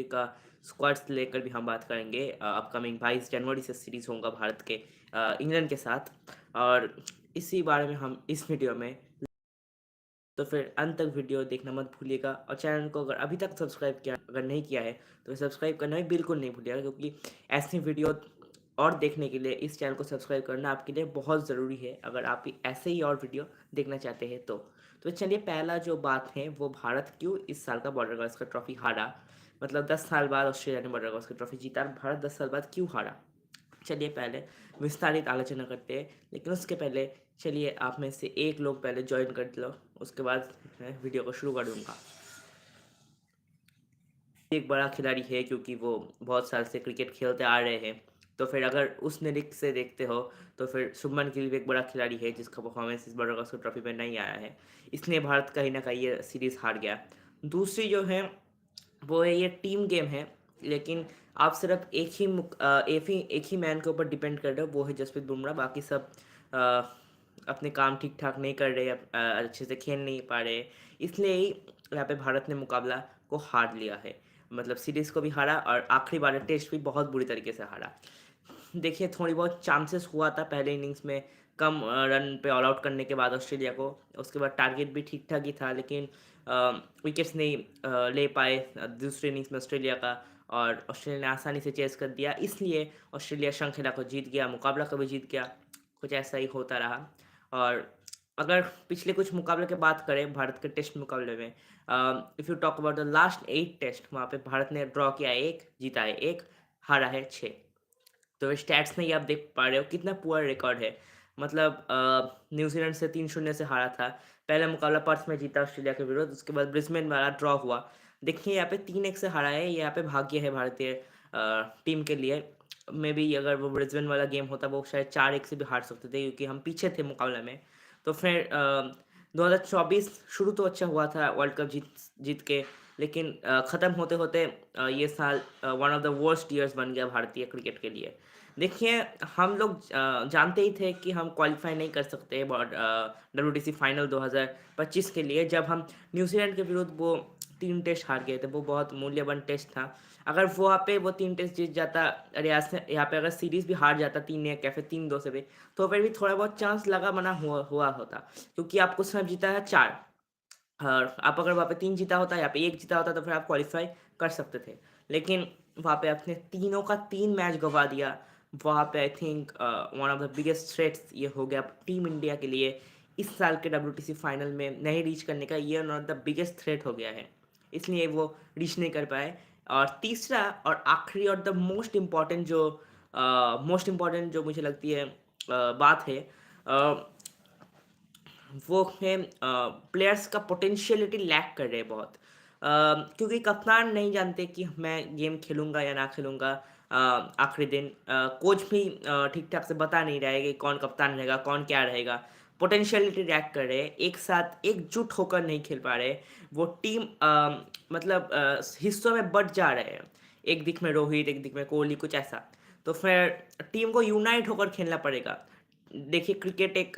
का स्क्वाड्स लेकर भी हम बात करेंगे। अपकमिंग 22 जनवरी से सीरीज़ होगा भारत के इंग्लैंड के साथ, और इसी बारे में हम इस वीडियो में, तो फिर अंत तक वीडियो देखना मत भूलिएगा। और चैनल को अगर अभी तक सब्सक्राइब किया अगर नहीं किया है तो सब्सक्राइब करना भी बिल्कुल नहीं भूलिएगा, क्योंकि ऐसी वीडियो और देखने के लिए इस चैनल को सब्सक्राइब करना आपके लिए बहुत ज़रूरी है, अगर आप भी ऐसे ही और वीडियो देखना चाहते हैं तो चलिए, पहला जो बात है वो भारत क्यों इस साल का बॉर्डर गावस्कर ट्रॉफी हारा। मतलब 10 साल बाद ऑस्ट्रेलिया ने बॉर्डर गावस्कर ट्रॉफी जीता, भारत 10 साल बाद क्यों हारा। चलिए पहले विस्तारित आलोचना करते हैं, लेकिन उसके पहले चलिए आप में से एक लोग पहले ज्वाइन कर लो, उसके बाद मैं वीडियो को शुरू कर दूँगा। एक बड़ा खिलाड़ी है क्योंकि वो बहुत साल से क्रिकेट खेलते आ रहे हैं, तो फिर अगर उस निरिख से देखते हो तो फिर शुभमन गिल भी एक बड़ा खिलाड़ी है जिसका परफॉर्मेंस इस बड़े गावस्कर ट्रॉफी में नहीं आया है, इसलिए भारत कहीं ना कहीं ये सीरीज़ हार गया। दूसरी जो है वो है, ये टीम गेम है, लेकिन आप सिर्फ एक ही मैन के ऊपर डिपेंड कर रहे हो, वो है जसप्रीत बुमराह। बाकी सब अ, अपने काम ठीक ठाक नहीं कर रहे, अच्छे से खेल नहीं पा रहे, इसलिए ही यहाँ पे भारत ने मुकाबला को हार लिया है। मतलब सीरीज़ को भी हारा और आखिरी वाला टेस्ट भी बहुत बुरी तरीके से हारा। देखिए, थोड़ी बहुत चांसेस हुआ था पहले इनिंग्स में कम रन पे ऑल आउट करने के बाद ऑस्ट्रेलिया को, उसके बाद टारगेट भी ठीक ठाक ही था, लेकिन विकेट्स नहीं ले पाए दूसरे इनिंग्स में ऑस्ट्रेलिया का, और ऑस्ट्रेलिया ने आसानी से चेस कर दिया, इसलिए ऑस्ट्रेलिया श्रृंखला को जीत गया, मुकाबला को भी जीत गया। कुछ ऐसा ही होता रहा। और अगर पिछले कुछ मुकाबले की बात करें भारत के टेस्ट मुकाबले में, if you talk about the last 8 test, वहाँ पे भारत ने ड्रॉ किया है 1, जीता है 1, हारा है 6। तो स्टैट्स में ही आप देख पा रहे हो कितना पुअर रिकॉर्ड है। मतलब न्यूज़ीलैंड से 3-0 से हारा था। पहला मुकाबला पर्थ में जीता ऑस्ट्रेलिया के विरुद्ध, उसके बाद ब्रिस्बेन वाला ड्रॉ हुआ। देखिए यहाँ पे 3-1 से हारा है, ये यहाँ पे भाग्य है भारतीय टीम के लिए। मेबी अगर वो ब्रिस्बेन वाला गेम होता वो शायद 4-1 से भी हार सकते थे, क्योंकि हम पीछे थे मुकाबले में। तो फिर 2024 शुरू तो अच्छा हुआ था वर्ल्ड कप जीत जीत के, लेकिन ख़त्म होते-होते ये साल one of the worst years बन गया भारतीय क्रिकेट के लिए। देखिए, हम लोग जानते ही थे कि हम क्वालीफाई नहीं कर सकते डब्ल्यूटीसी फाइनल 2025 के लिए, जब हम न्यूज़ीलैंड के विरुद्ध वो 3 टेस्ट हार गए थे, वो बहुत मूल्यवान टेस्ट था। अगर वहाँ पे वो 3 टेस्ट जीत जाता, और यहाँ पे अगर सीरीज़ भी हार जाता 3-1 या फिर 3-2 से भी, तो फिर भी थोड़ा बहुत चांस लगा बना हुआ हुआ होता, क्योंकि आपको सिर्फ जीता है 4, और आप अगर वहाँ पे 3 जीता होता, यहाँ पे 1 जीता होता, तो फिर आप क्वालीफ़ाई कर सकते थे। लेकिन वहाँ पे आपने तीनों का 3 मैच गँवा दिया। वहाँ पे I think one of the biggest threats ये हो गया टीम इंडिया के लिए। इस साल के डब्ल्यूटीसी फाइनल में नहीं रीच करने का ये one of the biggest threat हो गया है। इसलिए वो रीच नहीं कर पाए। और तीसरा और आखिरी और द मोस्ट इम्पोर्टेंट जो मुझे लगती है बात है, वो है प्लेयर्स का पोटेंशियलिटी लैक कर रहे हैं बहुत। क्योंकि कप्तान नहीं जानते कि मैं गेम खेलूँगा या ना खेलूँगा आखिरी दिन। कोच भी ठीक-ठाक से बता नहीं रहा है कि कौन कप्तान रहेगा, कौन क्या रहेगा। पोटेंशियलिटी लैक कर रहे हैं, एक साथ एकजुट होकर नहीं खेल पा रहे। वो टीम मतलब हिस्सों में बँट जा रहे हैं। एक दिक में रोहित, एक दिक में कोहली, कुछ ऐसा। तो फिर टीम को यूनाइट होकर खेलना पड़ेगा। देखिए, क्रिकेट एक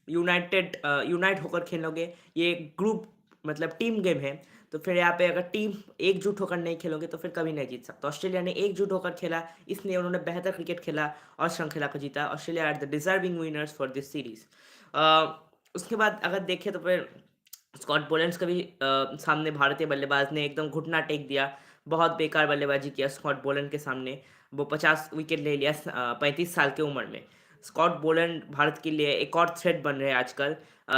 यूनाइट होकर खेलोगे, ये ग्रुप मतलब टीम गेम है, तो फिर यहाँ पे अगर टीम एकजुट होकर नहीं खेलोगे तो फिर कभी नहीं जीत सकते। ऑस्ट्रेलिया ने एकजुट होकर खेला, इसलिए उन्होंने बेहतर क्रिकेट खेला और श्रृंखला को जीता। Australia are the deserving winners for this series. उसके बाद अगर देखें तो फिर स्कॉट बोलेंड्स का भी सामने भारतीय बल्लेबाज ने एकदम घुटना टेक दिया। बहुत बेकार बल्लेबाजी किया स्कॉट बोलैंड के सामने। वो 50 विकेट ले लिया 35 साल की उम्र में। स्कॉट बोलैंड भारत के लिए एक और थ्रेट बन रहे हैं आजकल।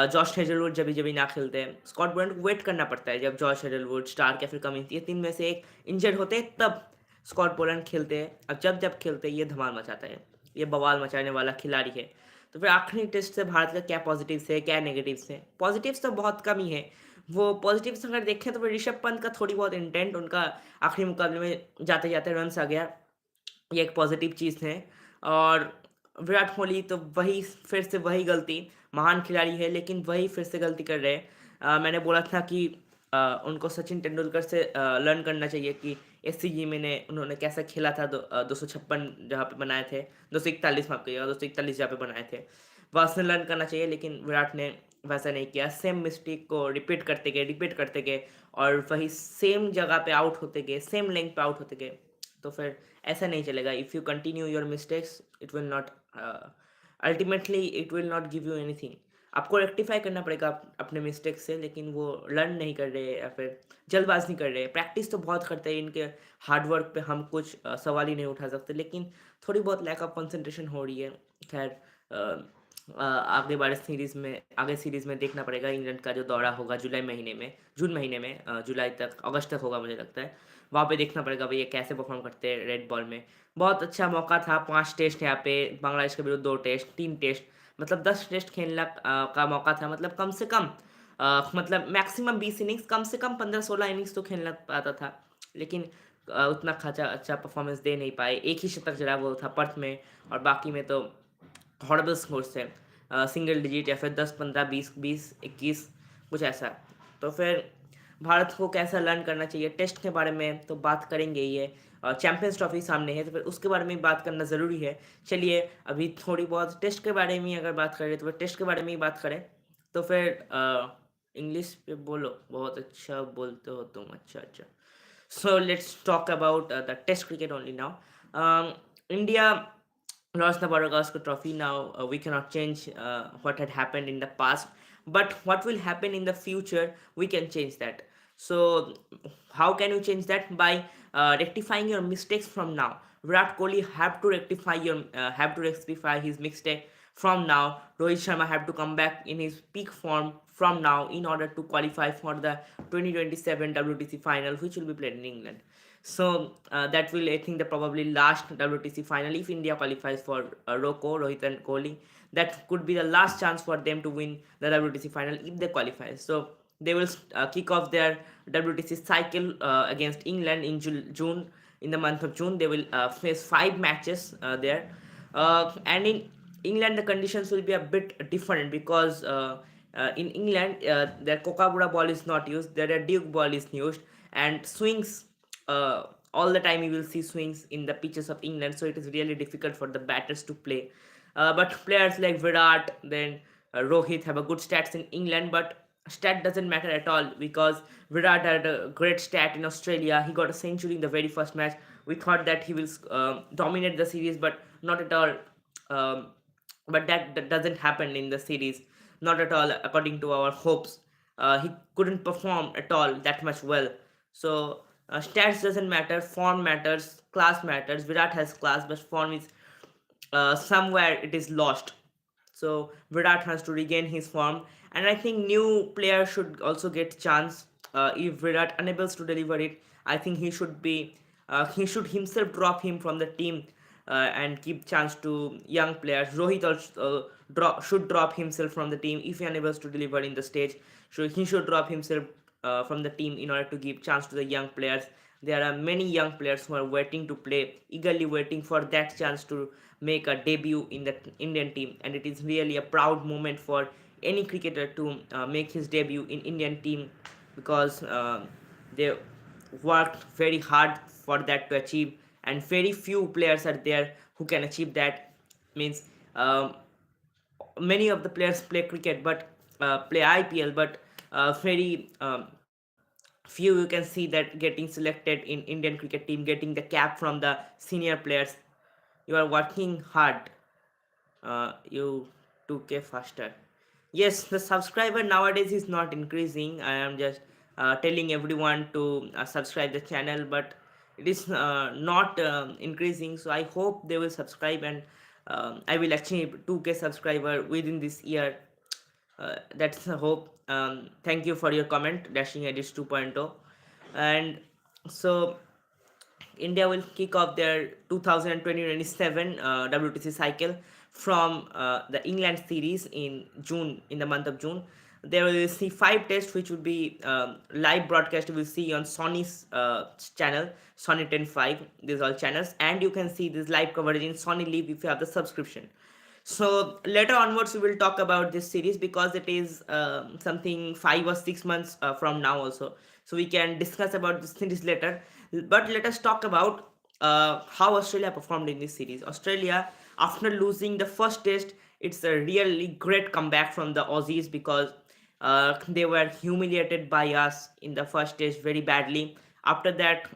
जॉश हेज़लवुड जभी-जभी ना खेलते हैं, स्कॉट बोलैंड को वेट करना पड़ता है, जब जॉश हेज़लवुड, स्टार्क या फिर कमिंस, ये 3 में से एक इंजर्ड होते हैं, तब स्कॉट बोलैंड खेलते हैं। अब जब-जब खेलते हैं, ये धमाल मचाता है। ये बवाल मचाने वाला खिलाड़ी है। तो फिर आखिरी टेस्ट से भारत का क्या पॉज़िटिव्स है, क्या नेगेटिव्स हैं? पॉज़िटिव्स तो बहुत कम ही है। वो पॉज़िटिव्स अगर देखें तो फिर ऋषभ पंत का थोड़ी बहुत इंटेंट, उनका आखिरी मुकाबले में जाते-जाते रन्स आ गया, ये एक पॉज़िटिव चीज़ है। और विराट कोहली तो वही फिर से वही गलती, महान खिलाड़ी है लेकिन वही फिर से गलती कर रहे हैं। मैंने बोला था कि उनको सचिन तेंदुलकर से लर्न करना चाहिए कि एससीजी में ने उन्होंने कैसा खेला था, 256 जहाँ पे बनाए थे, 241 माफ़ करिएगा, 241 जहाँ पे बनाए थे। वहाँ से लर्न करना चाहिए, लेकिन विराट ने वैसा नहीं किया। सेम मिस्टेक को रिपीट करते गए और वही सेम जगह पे आउट होते गए, सेम लेंथ पे आउट होते गए, तो फिर ऐसा नहीं चलेगा. If you continue your mistakes, it will not, ultimately it will not give you anything. आपको रेक्टिफाई करना पड़ेगा अपने मिस्टेक से, लेकिन वो लर्न नहीं कर रहे या फिर जल्दबाजी कर रहे हैं. प्रैक्टिस तो बहुत करते हैं, इनके हार्ड वर्क पे हम कुछ सवाल ही नहीं उठा सकते, लेकिन थोड़ी बहुत लैक ऑफ कंसंट्रेशन हो रही है. खैर, आगे सीरीज़ में देखना पड़ेगा. इंग्लैंड का जो दौरा होगा जून महीने में, जुलाई तक, अगस्त तक होगा मुझे लगता है. वहाँ पे देखना पड़ेगा भाई ये कैसे परफॉर्म करते हैं रेड बॉल में. बहुत अच्छा मौका था, 5 टेस्ट यहाँ पे बांग्लादेश के विरुद्ध, 2 टेस्ट, 3 टेस्ट, मतलब 10 टेस्ट खेलना का मौका था. मतलब कम से कम, मतलब मैक्सिमम 20 इनिंग्स, कम से कम 15-16 इनिंग्स तो खेलना पाता था. लेकिन उतना अच्छा परफॉर्मेंस दे नहीं पाए. एक ही शतक जड़ा वो था पर्थ में, और बाकी में तो हॉरेबल स्कोर्स थे, सिंगल डिजिट या फिर 10-15, 20-20-21, कुछ ऐसा. तो फिर भारत को कैसा लर्न करना चाहिए, टेस्ट के बारे में तो बात करेंगे ही है. चैंपियंस ट्रॉफी सामने है, तो फिर उसके बारे में बात करना ज़रूरी है. चलिए अभी थोड़ी बहुत टेस्ट के बारे में अगर बात करें, तो फिर टेस्ट के बारे में ही बात करें. तो फिर इंग्लिश पे बोलो, बहुत अच्छा बोलते हो तुम, अच्छा अच्छा. So let's talk about the Test cricket only now. India lost the Borough Trophy. Now we cannot change what had happened in the past, but what will happen in the future, we can change that. So how can you change that? By rectifying your mistakes from now. Virat Kohli have to rectify his mistake from now. Rohit Sharma have to come back in his peak form from now in order to qualify for the 2027 WTC final, which will be played in England. So that will, I think, the probably last WTC final if India qualifies for Rohit and Kohli. That could be the last chance for them to win the WTC final if they qualify. So they will kick off their WTC cycle against England in June. In the month of June, they will face 5 matches there, and in England the conditions will be a bit different because in England their Kokabura ball is not used, their Duke ball is used, and swings, all the time you will see swings in the pitches of England, so it is really difficult for the batters to play. But players like Virat, then Rohit have a good stats in England, but stat doesn't matter at all because Virat had a great stat in Australia. He got a century in the very first match. We thought that he will dominate the series, but not at all. Um, but that doesn't happen in the series, not at all according to our hopes. He couldn't perform at all that much well. So stats doesn't matter, form matters, class matters. Virat has class, but form is somewhere it is lost. So Virat has to regain his form, and I think new players should also get chance. If Virat unable to deliver it, I think he should himself drop him from the team and give chance to young players. Rohit also should drop himself from the team if he unable to deliver in the stage. So he should drop himself from the team in order to give chance to the young players. There are many young players who are waiting to play, eagerly waiting for that chance to make a debut in the Indian team, and it is really a proud moment for any cricketer to make his debut in Indian team because they worked very hard for that to achieve, and very few players are there who can achieve that. Means many of the players play cricket but play IPL, but very few you can see that getting selected in Indian cricket team, getting the cap from the senior players. You are working hard. You 2K faster. Yes, the subscriber nowadays is not increasing. I am just telling everyone to subscribe the channel, but it is not increasing. So I hope they will subscribe, and I will achieve 2K subscriber within this year. That's the hope. Thank you for your comment, Dashing Edits 2.0. And so India will kick off their 2027 WTC cycle from the England series in June, in the month of June. There will see 5 tests, which will be live broadcast. You will see on Sony's channel, Sony 10.5. These all channels, and you can see this live coverage in Sony Live if you have the subscription. So later onwards, we will talk about this series because it is something 5 or 6 months from now also. So we can discuss about this series later. But let us talk about how Australia performed in this series. Australia, after losing the first test, it's a really great comeback from the Aussies because They were humiliated by us in the first test very badly. After that,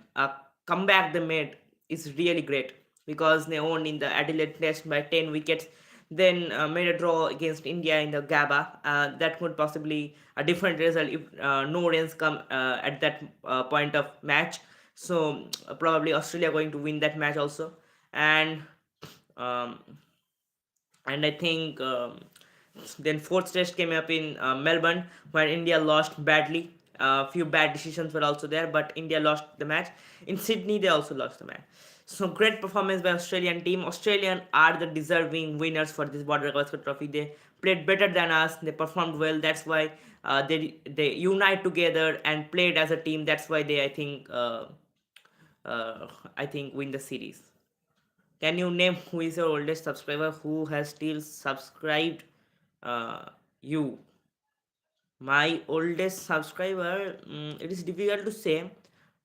comeback they made is really great because they won in the Adelaide Test by 10 wickets. Then made a draw against India in the Gabba. That could possibly a different result if no runs come at that point of match. So probably Australia going to win that match also. And um, I think then fourth test came up in Melbourne where India lost badly. A few bad decisions were also there, but India lost the match. In Sydney, they also lost the match. So great performance by Australian team. Australian are the deserving winners for this Border Gavaskar Trophy. They played better than us. They performed well. That's why they unite together and played as a team. That's why they I think win the series. Can you name who is your oldest subscriber who has still subscribed you? My oldest subscriber, it is difficult to say,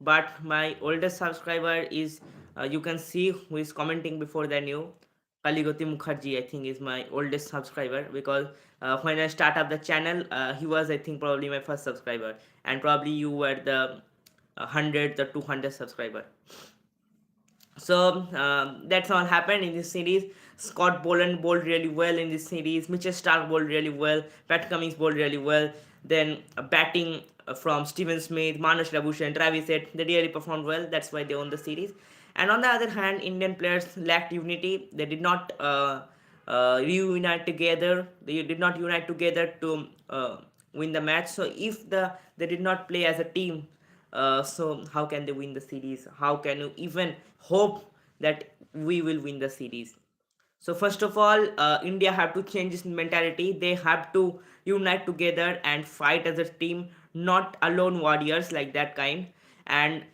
but my oldest subscriber is, you can see who is commenting before than you. Kaligoti Mukherjee, I think, is my oldest subscriber because when I start up the channel, he was, I think, probably my first subscriber, and probably you were the 100 or 200 subscriber. So that's all happened in this series. Scott Boland bowled really well in this series. Mitchell Stark bowled really well. Pat Cummins bowled really well. Then batting from Steven Smith, Manas Labuschagne, Travis Head, they really performed well. That's why they won the series. And on the other hand, Indian players lacked unity. They did not reunite together. They did not unite together to win the match. So if they did not play as a team, so how can they win the series? How can you even hope that we will win the series? So first of all, India have to change this mentality. They have to unite together and fight as a team, not alone warriors like that kind. And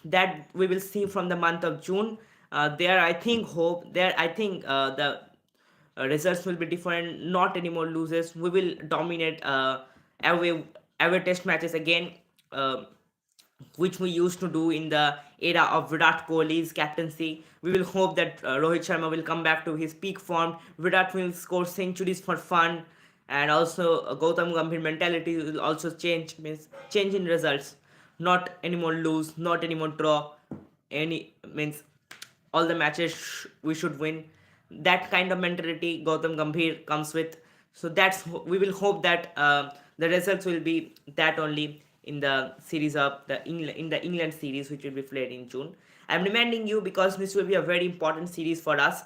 that we will see from the month of June. There, I think hope. There, I think the results will be different. Not anymore losers. We will dominate away away test matches again. Which we used to do in the era of Virat Kohli's captaincy. We will hope that Rohit Sharma will come back to his peak form. Virat will score centuries for fun, and also Gautam Gambhir mentality will also change. Means change in results, not anymore lose, not anymore draw. Any means all the matches we should win. That kind of mentality Gautam Gambhir comes with. So that's we will hope that the results will be that only in the series of the England series which will be played in June. I'm reminding you because this will be a very important series for us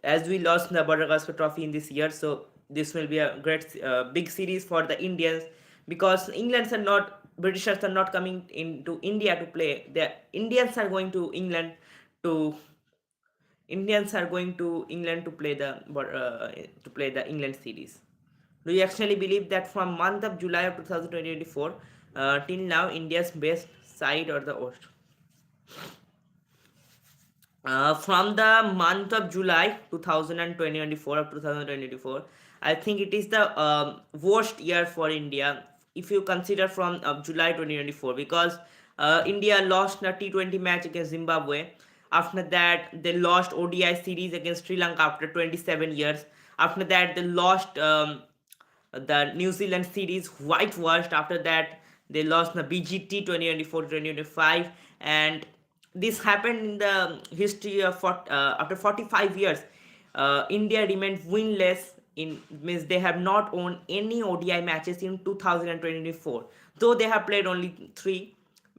as we lost the Border Gavaskar Trophy in this year. So this will be a great big series for the Indians because England's are not Britishers are not coming into India to play. The Indians are going to England to Indians are going to England to play the England series. Do you actually believe that from month of July of 2024 till now India's best side or the worst? From the month of July 2024 of 2024, I think it is the worst year for India if you consider from July 2024 because India lost a T20 match against Zimbabwe. After that, they lost ODI series against Sri Lanka after 27 years. After that, they lost the New Zealand series whitewashed. After that, they lost the BGT 2024-2025, and this happened in the history of after 45 years. India remained winless in means they have not won any ODI matches in 2024, though they have played only three,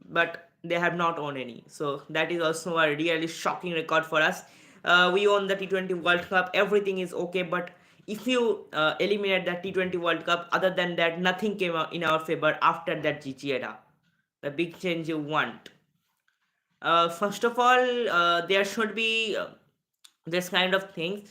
but they have not won any. So that is also a really shocking record for us. We won the T20 World Cup. Everything is okay, but if you eliminate the T20 World Cup, other than that, nothing came out in our favor after that GG era. The big change you want. First of all, there should be this kind of things.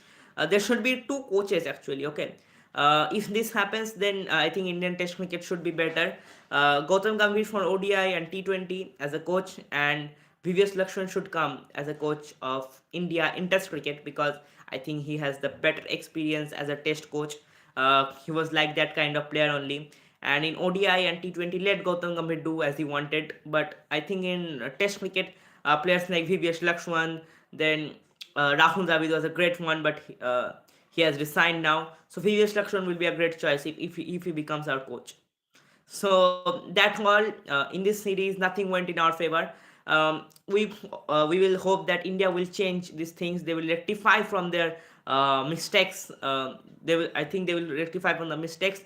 There should be two coaches actually. Okay, if this happens, then I think Indian Test cricket should be better. Gautam Gambhir for ODI and T20 as a coach, and VVS Lakshman should come as a coach of India in Test cricket because I think he has the better experience as a Test coach. He was like that kind of player only. And in ODI and T20, let Gautam Gambhir do as he wanted. But I think in Test cricket, players like VVS Lakshman, then Rahul Dravid was a great one, but He has resigned now. So VVS Lakshman will be a great choice if he becomes our coach. So that's all. In this series, nothing went in our favor. We will hope that India will change these things. They will rectify from their mistakes. I think they will rectify from the mistakes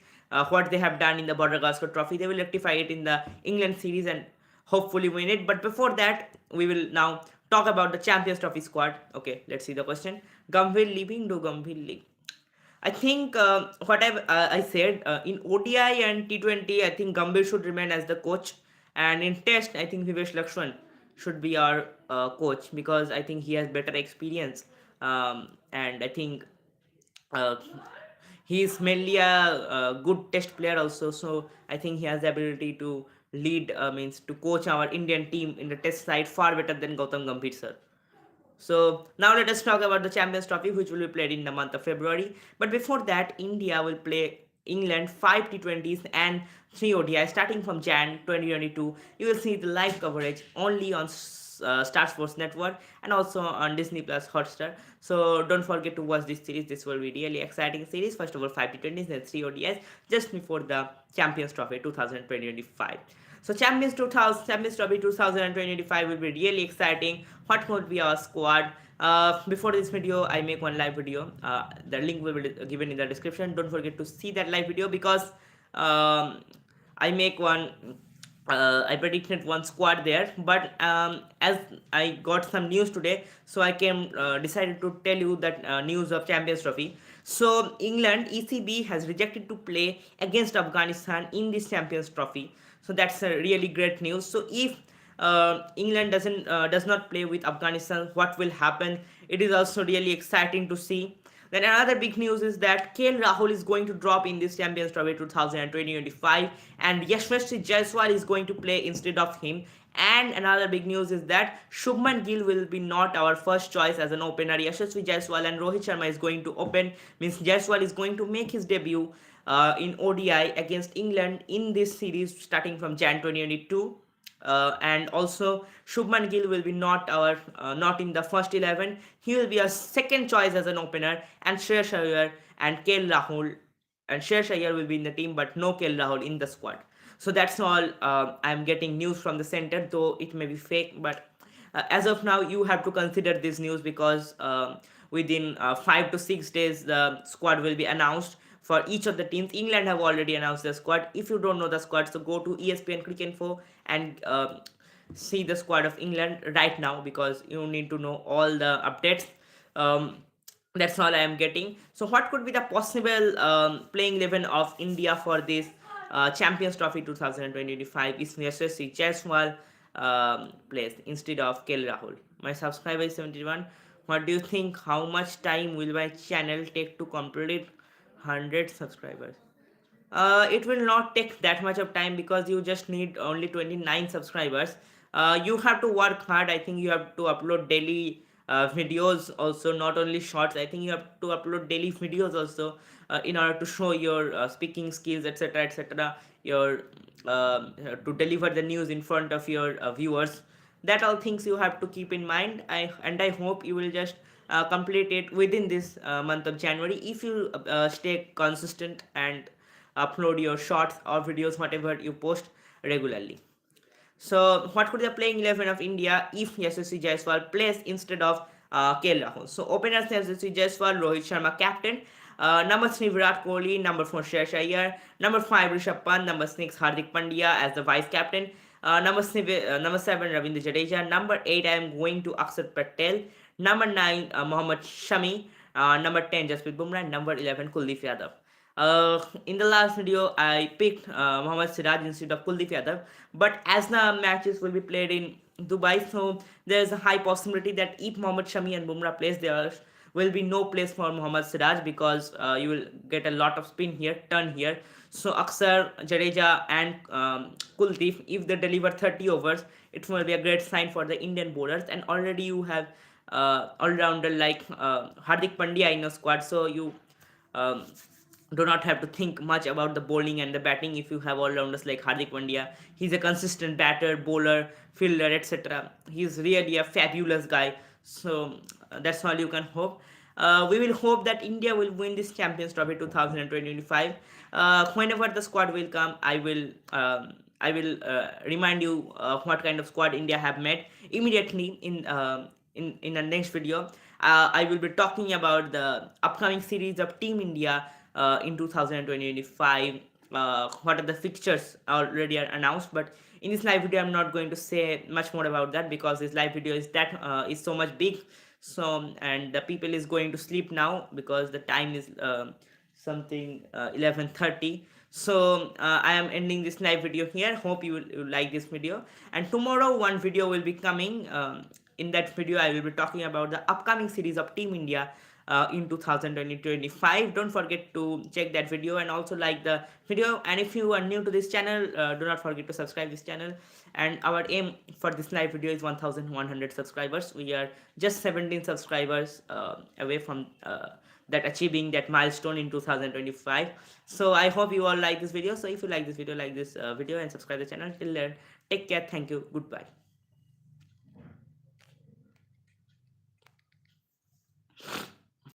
what they have done in the Border Gavaskar Trophy. They will rectify it in the England series and hopefully win it. But before that, we will now talk about the Champions Trophy squad. Okay, let's see the question. Gambhir leaving? Do Gambhir leave? I think what I said in ODI and T20, I think Gambhir should remain as the coach, and in Test, I think Vivesh Lakshman should be our coach because I think he has better experience, and I think uh, he is mainly a good Test player also. So I think he has the ability to lead, means to coach our Indian team in the Test side far better than Gautam Gambhir sir. So now let us talk about the Champions Trophy, which will be played in the month of February. But before that, India will play England 5 T20s and 3 ODI starting from Jan 2022. You will see the live coverage only on Star Sports Network and also on Disney Plus Hotstar. So don't forget to watch this series. This will be really exciting series. First of all, 5 T20s and 3 ODIs just before the Champions Trophy 2025. So Champions Trophy 2025 will be really exciting. What would be our squad? Before this video, I make one live video. The link will be given in the description. Don't forget to see that live video because I make one. I predicted one squad there, but as I got some news today, so I came decided to tell you that news of Champions Trophy. So England ECB has rejected to play against Afghanistan in this Champions Trophy. So that's a really great news. So if England does not play with Afghanistan, what will happen? It is also really exciting to see. Then another big news is that Rahul is going to drop in this Champions Trophy 2025 and Yashasvi Jaiswal is going to play instead of him. And another big news is that Shubman Gill will be not our first choice as an opener. Yashasvi Jaiswal and Rohit Sharma is going to open, means Jaiswal is going to make his debut in ODI against England in this series starting from Jan 2022. And also Shubman Gill will be not in the first 11. He will be a second choice as an opener, and Shreyas Iyer and Shreyas Iyer will be in the team, but no Rahul in the squad. So that's all. I'm getting news from the center, though it may be fake, but as of now, you have to consider this news because within 5 to 6 days, the squad will be announced for each of the teams. England have already announced the squad. If you don't know the squad, so go to ESPN Cricket Info and see the squad of England right now because you need to know all the updates. Um, that's all I am getting. So, what could be the possible playing 11 of India for this Champions Trophy 2025? Is Yashasvi Jaiswal plays instead of Rahul? My subscriber is 71. What do you think? How much time will my channel take to complete 100 subscribers? It will not take that much of time because you just need only 29 subscribers. You have to work hard. I think you have to upload daily videos also, not only shorts. I think you have to upload daily videos also in order to show your speaking skills, etc., etc., your to deliver the news in front of your viewers. That all things you have to keep in mind. I hope you will just complete it within this month of January if you stay consistent and upload your shorts or videos whatever you post regularly. So what could the playing 11 of India if Yashasvi Jaiswal plays instead of Rahul? So openers Yashasvi Jaiswal, Rohit Sharma captain, number 3 Virat Kohli, number 4 Shreyas Iyer, number 5 Rishabh Pant, number 6 Hardik Pandya as the vice captain, number 7 Ravindra Jadeja, number 8 I am going to Akshar Patel, number 9 Mohammad Shami, number 10 Jasprit Bumrah, number 11 Kuldeep Yadav. In the last video, I picked Mohammad Siraj instead of Kuldeep Yadav, but as the matches will be played in Dubai, so there is a high possibility that if Mohammad Shami and Bumrah plays, there will be no place for Mohammad Siraj because you will get a lot of turn here. So Akshar, Jadeja, and Kuldeep, if they deliver 30 overs, it will be a great sign for the Indian bowlers. And already you have all-rounder like Hardik Pandya in your squad, so you um, do not have to think much about the bowling and the batting if you have all-rounders like Hardik Pandya. He's a consistent batter, bowler, fielder, etc. He's really a fabulous guy. So that's all you can hope. We will hope that India will win this Champions Trophy 2025. Whenever the squad will come, I will remind you what kind of squad India have made immediately in the next video. I will be talking about the upcoming series of Team India in 2025. What are the fixtures already are announced, but in this live video I'm not going to say much more about that because this live video is so much big. So and the people is going to sleep now because the time is something 11:30. So I am ending this live video here. Hope you will like this video, and tomorrow one video will be coming. In that video I will be talking about the upcoming series of Team India in 2025. Don't forget to check that video and also like the video, and if you are new to this channel, do not forget to subscribe this channel. And our aim for this live video is 1100 subscribers. We are just 17 subscribers away from that achieving that milestone in 2025. So I hope you all like this video. So if you like this video, like this video and subscribe the channel. Till then, take care, thank you, goodbye.